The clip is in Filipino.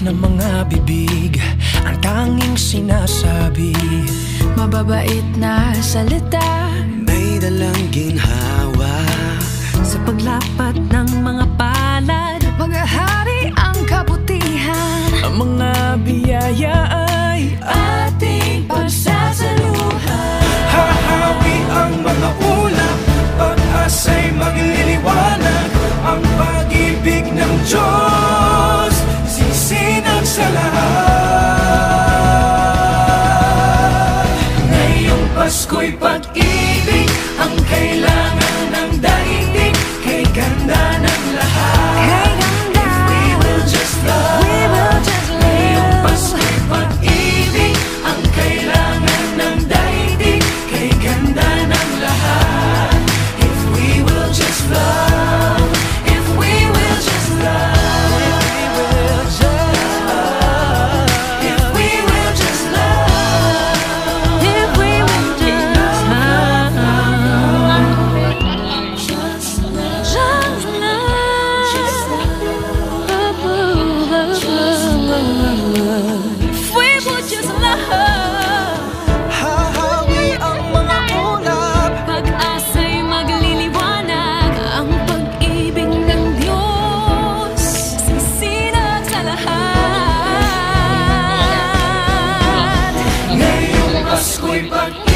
Ng mga bibig, ang tanging sinasabi, mababait na salita, may dalang ginhawa. Sa paglapat ng mga palad, maghahari ang kabutihan. Ang mga biyaya ay ating pagsasaluhan. Hahawi ang mga ulap, pag-asa'y magliliwanag. Ang pag-ibig ng Diyos sisinag sa lahat. Ngayong Pasko'y pag-ibig, ang kailangan ng daigdig, kay ganda ng lahat. Kay ganda. If we will just love, We will just live. ngayong Pasko'y pag-ibig, ang kailangan ng daigdig, kay ganda ng lahat. If we will just love, if we will just love. Pasko'y pag